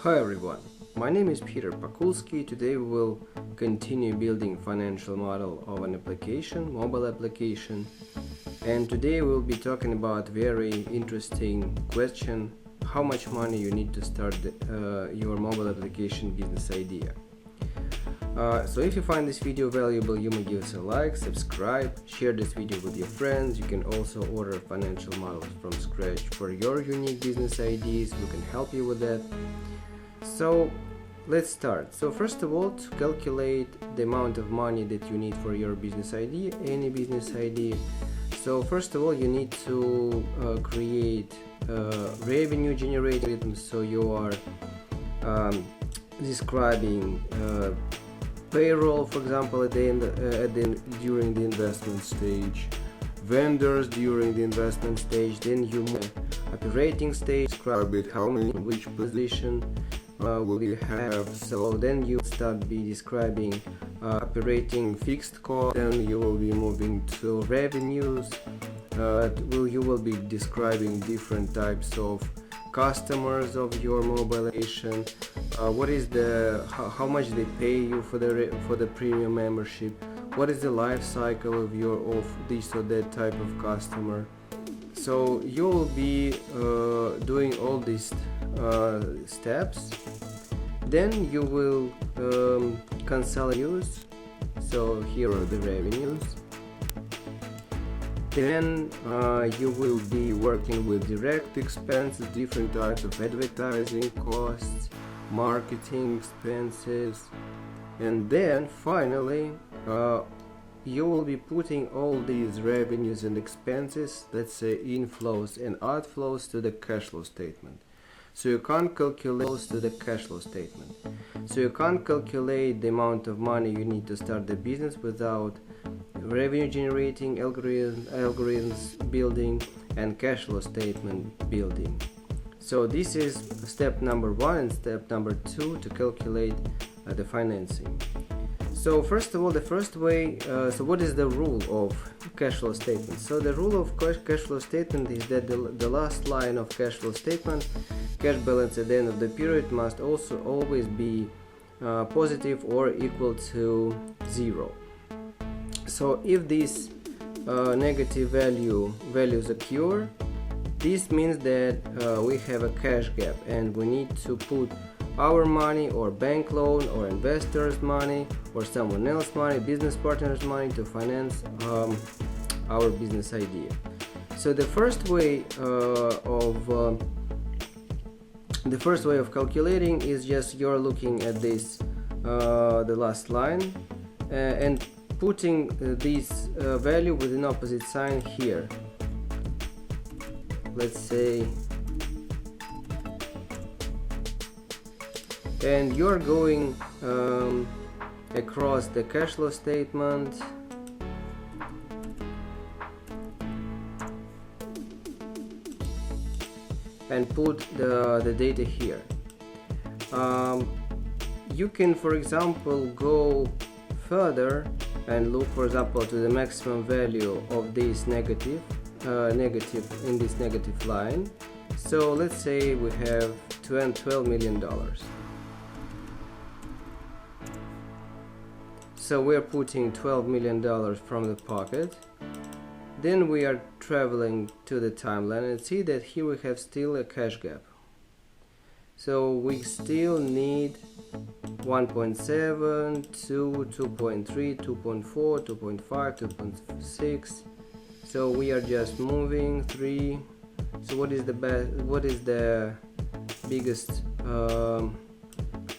Hi everyone, my name is Piterpakulski. Today we will continue building financial model of an application, mobile application, and today we'll be talking about very interesting question: how much money you need to start your mobile application business idea. So if you find this video valuable, you may give us a like, subscribe, share this video with your friends. You can also order financial models from scratch for your unique business ideas. We can help you with that. So let's start. So first of all, to calculate the amount of money that you need for your business idea, any business idea. So first of all, you need to create revenue generated. So you are describing payroll, for example, during the investment stage, vendors during the investment stage, then you move operating stage, describe it, how many, which position will you have. So then you start be describing operating fixed cost, then you will be moving to revenues. You will be describing different types of customers of your mobile application, what is how much they pay you for the premium membership, what is the life cycle of this or that type of customer. So you will be doing all these steps. Then you will consolidate. So here are the revenues. Then you will be working with direct expenses, different types of advertising costs, marketing expenses, and then finally you will be putting all these revenues and expenses, let's say inflows and outflows, to the cash flow statement. So you can't calculate to the cash flow statement. So you can't calculate the amount of money you need to start the business without revenue generating algorithms building and cash flow statement building. So this is step number 1 and step number 2 to calculate the financing. So first of all, the first way, so what is the rule of cash flow statement? So the rule of cash flow statement is that the last line of cash flow statement, cash balance at the end of the period, must also always be positive or equal to 0. So if these negative values occur, this means that we have a cash gap and we need to put our money or bank loan or investors' money or someone else's money, business partner's money, to finance our business idea. So the first way of calculating is just you're looking at this the last line and putting this value with an opposite sign here. Let's say, and you're going across the cash flow statement and put the data here. You can, for example, go further and look, for example, to the maximum value of this negative in this negative line. So let's say we have $12 million. So we're putting $12 million from the pocket. Then we are traveling to the timeline and see that here we have still a cash gap. So we still need 1.7, 2, 2.3, 2.4, 2.5, 2.6. So we are just moving 3. So what is the biggest?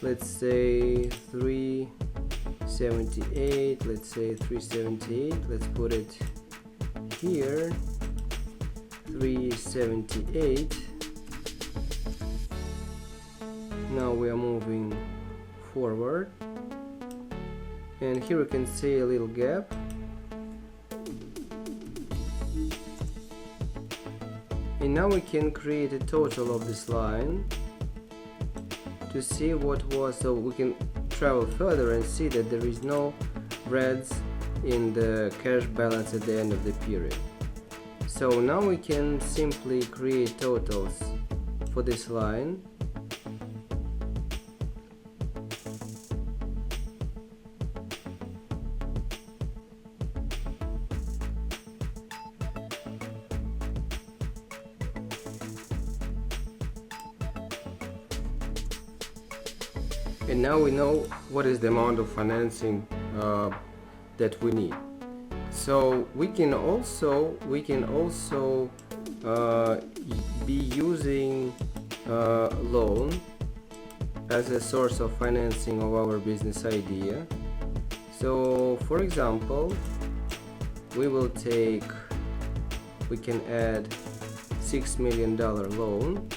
Let's say 378. Let's say 378. Let's put it here. 378. Now we are moving forward, and here we can see a little gap. And now we can create a total of this line to see what was, so we can travel further and see that there is no reds in the cash balance at the end of the period. So now we can simply create totals for this line And now we know what is the amount of financing that we need. So we can also be using loan as a source of financing of our business idea. So for example, we can add $6 million loan.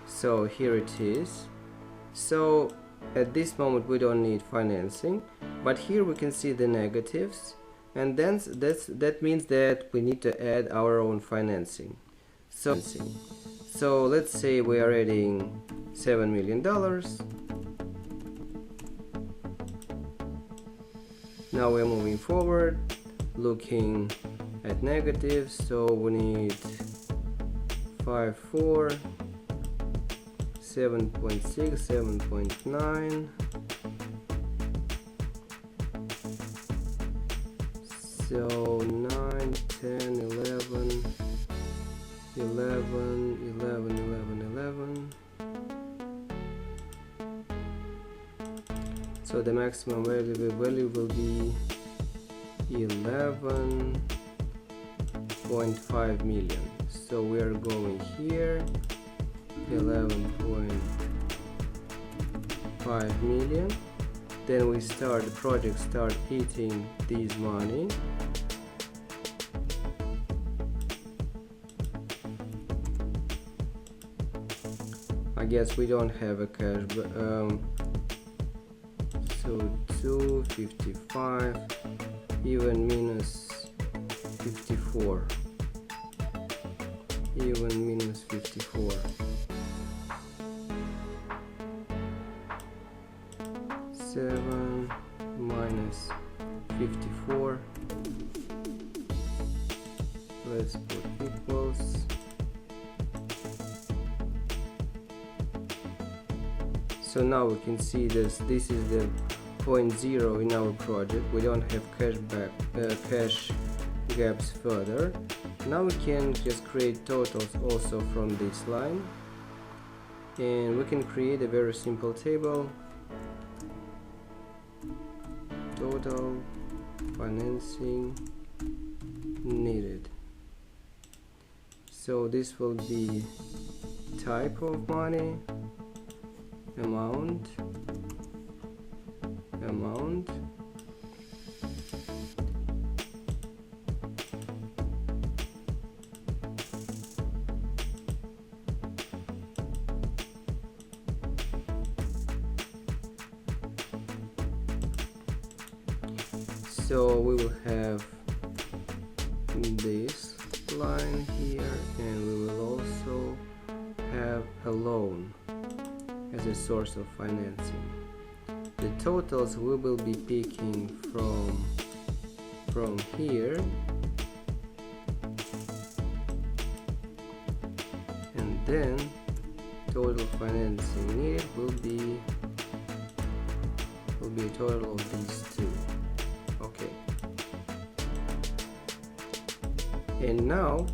So here it is. So at this moment we don't need financing, but here we can see the negatives, and then that means that we need to add our own financing. So let's say we are adding $7 million. Now we're moving forward, looking at negatives. So we need 5.4, 7.6, 7.9. So 9, 10, 11, 11, 11, 11, 11. So the maximum value will be 11.5 million. So we are going here, 11.5 million. Then we start, the project start hitting this money. I guess we don't have a cash, but so 255, even minus 54, even minus 54. 7 minus 54. Let's put equals. So now we can see this is the point 0 in our project. We don't have cash gaps further. Now we can just create totals also from this line, and we can create a very simple table. Total financing needed. So this will be type of money, amount, so we will have this line here, and we will also have a loan as a source of financing. The totals we will be picking from here, and then total financing needed will be a total of these two. Okay. And now,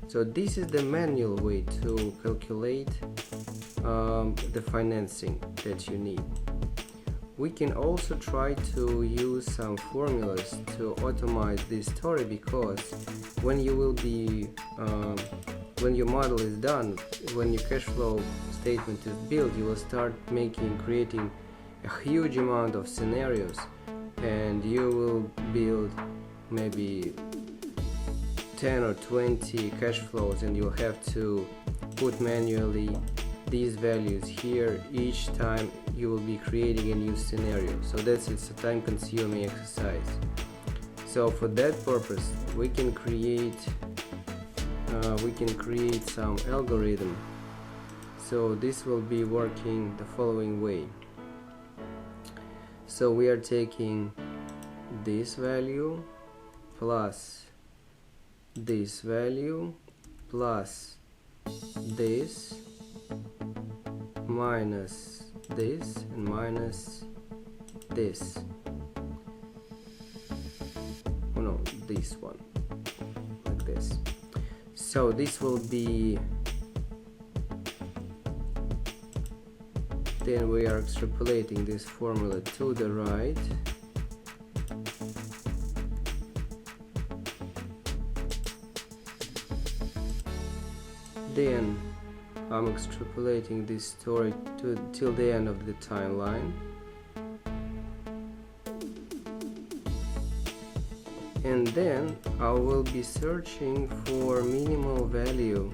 so this is the manual way to calculate the financing that you need. We can also try to use some formulas to automate this story, because when you will be when your model is done, when your cash flow statement is built, you will start creating a huge amount of scenarios, and you will build maybe 10 or 20 cash flows, and you'll have to put manually these values here each time you will be creating a new scenario. So it's a time-consuming exercise. So for that purpose, we can create some algorithm. So this will be working the following way. So we are taking this value plus this value plus this minus this and minus this. Oh no, this one, like this. So this will be Then we are extrapolating this formula to the right. Then I'm extrapolating this story till the end of the timeline. And then I will be searching for minimal value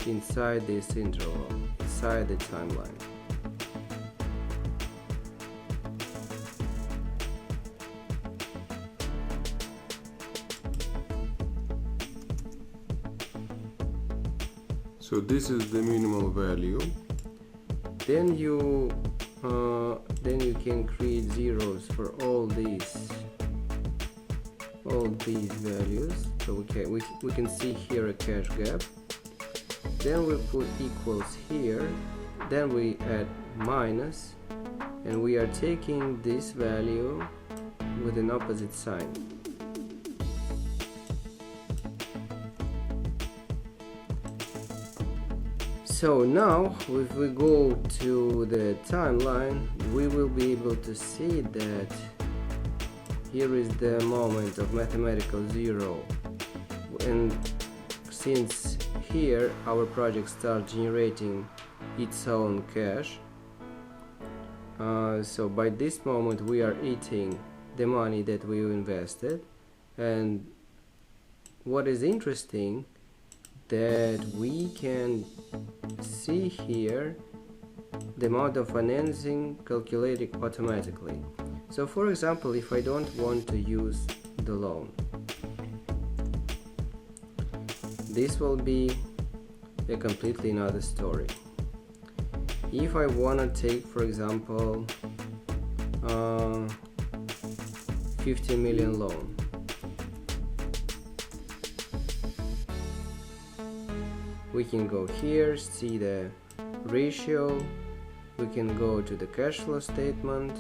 inside this interval, inside the timeline. So this is the minimal value. Then you can create zeros for all these values. So we can see here a cash gap. Then we put equals here. Then we add minus, and we are taking this value with an opposite sign. So now if we go to the timeline, we will be able to see that here is the moment of mathematical zero, and since here our project starts generating its own cash, so by this moment we are eating the money that we invested. And what is interesting, that we can see here the amount of financing calculated automatically. So for example, if I don't want to use the loan, this will be a completely another story. If I want to take, for example, 50 million loan, we can go here, see the ratio, we can go to the cash flow statement,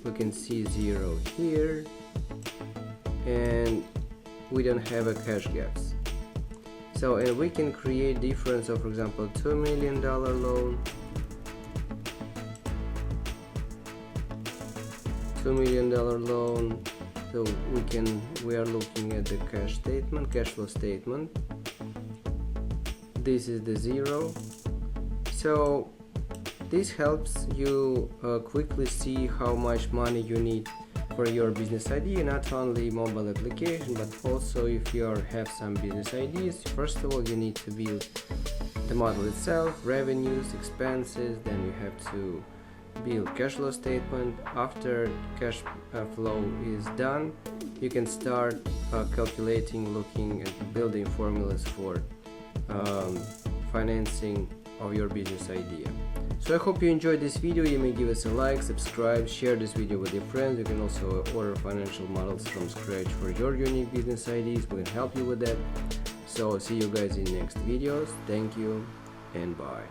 we can see zero here, and we don't have a cash gaps. So, and we can create difference of, for example, $2 million loan, $2 million loan. So we are looking at the cash flow statement. This is the zero. So this helps you quickly see how much money you need for your business idea, not only mobile application, but also if you have some business ideas. First of all, you need to build the model itself, revenues, expenses, then you have to build cash flow statement. After cash flow is done, you can start calculating, looking at building formulas for financing of your business idea. So I hope you enjoyed this video. You may give us a like, subscribe, share this video with your friends. You can also order financial models from scratch for your unique business ideas. We can help you with that. So see you guys in next videos. Thank you and bye.